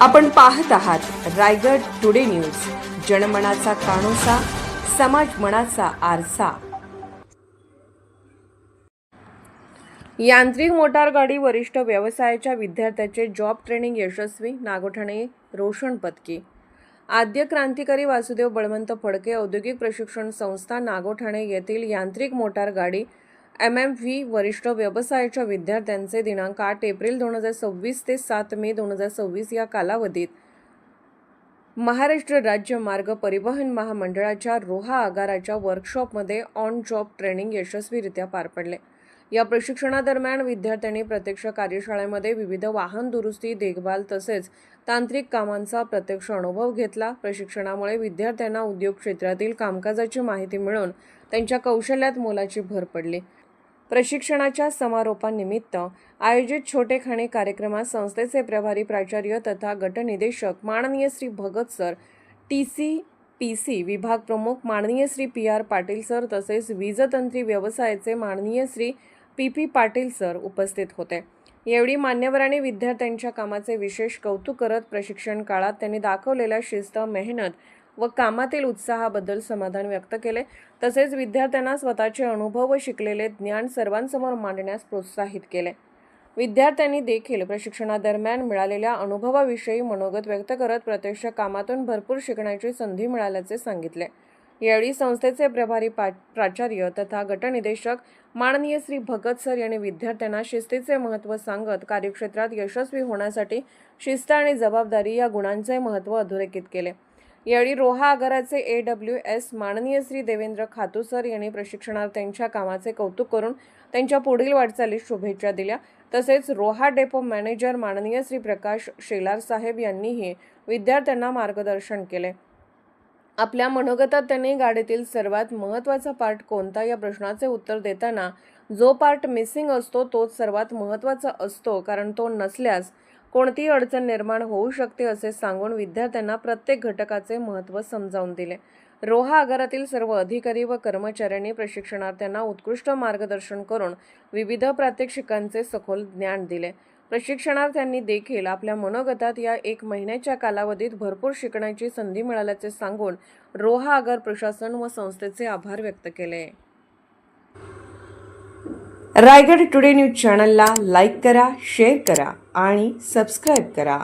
आपण पाहत आहात रायगड टुडे न्यूज, जनमनाचा कानोसा, समाज मनाचा आरसा. यांत्रिक मोटार गाडी वरिष्ठ व्यवसायाच्या विद्यार्थ्याचे जॉब ट्रेनिंग यशस्वी, नागोठाणे रोशन पदकी. आद्य क्रांतिकारी वासुदेव बळवंत फडके औद्योगिक प्रशिक्षण संस्था नागोठाणे येथील यांत्रिक मोटार गाडी MMV वरिष्ठ व्यवसायाच्या विद्यार्थ्यांचे दिनांक 8 एप्रिल 2026 ते 7 मे 2026 या कालावधीत महाराष्ट्र राज्य मार्ग परिवहन महामंडळाच्या रोहा आगाराच्या वर्कशॉपमध्ये ऑन जॉब ट्रेनिंग यशस्वीरित्या पार पडले. या प्रशिक्षणादरम्यान विद्यार्थ्यांनी प्रत्यक्ष कार्यशाळेमध्ये विविध वाहन दुरुस्ती, देखभाल तसेच तांत्रिक कामांचा प्रत्यक्ष अनुभव घेतला. प्रशिक्षणामुळे विद्यार्थ्यांना उद्योग क्षेत्रातील कामकाजाची माहिती मिळून त्यांच्या कौशल्यात मोलाची भर पडली. प्रशिक्षणाच्या समारोपानिमित्त आयोजित छोटेखानी कार्यक्रमात संस्थेचे प्रभारी प्राचार्य तथा गटनिदेशक माननीय श्री भगत सर, TCPC विभाग प्रमुख माननीय श्री PR पाटील सर तसेच वीजतंत्री व्यवसायाचे माननीय श्री PP पाटील सर उपस्थित होते. यावेळी मान्यवरांनी विद्यार्थ्यांच्या कामाचे विशेष कौतुक करत प्रशिक्षण काळात त्यांनी दाखवलेल्या शिस्त, मेहनत व कामातील उत्साहाबद्दल समाधान व्यक्त केले. तसेच विद्यार्थ्यांना स्वतःचे अनुभव व शिकलेले ज्ञान सर्वांसमोर मांडण्यास प्रोत्साहित केले. विद्यार्थ्यांनी देखील प्रशिक्षणादरम्यान मिळालेल्या अनुभवाविषयी मनोगत व्यक्त करत प्रत्यक्ष कामातून भरपूर शिकण्याची संधी मिळाल्याचे सांगितले. यावेळी संस्थेचे प्रभारी प्राचार्य तथा गटनिदेशक माननीय श्री भगत सर यांनी विद्यार्थ्यांना शिस्तीचे महत्त्व सांगत कार्यक्षेत्रात यशस्वी होण्यासाठी शिस्त आणि जबाबदारी या गुणांचे महत्त्व अधोरेखित केले. यावेळी रोहा आगाराचे AWS माननीय श्री देवेंद्र खातू सर यांनी प्रशिक्षणार्थ्यांच्या कामाचे कौतुक करून त्यांच्या पुढील वाटचालीस शुभेच्छा दिल्या. तसेच रोहा डेपो मॅनेजर माननीय श्री प्रकाश शेलार साहेब यांनीही विद्यार्थ्यांना मार्गदर्शन केले. आपल्या मनोगतात त्यांनी गाडीतील सर्वात महत्त्वाचा पार्ट कोणता या प्रश्नाचे उत्तर देताना जो पार्ट मिसिंग असतो तोच सर्वात महत्त्वाचा असतो, कारण तो नसल्यास कोणतीही अडचण निर्माण होऊ शकते असे सांगून विद्यार्थ्यांना प्रत्येक घटकाचे महत्त्व समजावून दिले. रोहा आगारातील सर्व अधिकारी व कर्मचाऱ्यांनी प्रशिक्षणार्थ्यांना उत्कृष्ट मार्गदर्शन करून विविध प्रात्यक्षिकांचे सखोल ज्ञान दिले. प्रशिक्षणार्थ्यांनी देखील आपल्या मनोगतात या 1 महिन्याच्या कालावधीत भरपूर शिकण्याची संधी मिळाल्याचे सांगून रोहा आगार प्रशासन व संस्थेचे आभार व्यक्त केले. रायगड टुडे न्यूज चॅनलला लाईक करा, शेअर करा आणि सबस्क्राईब करा.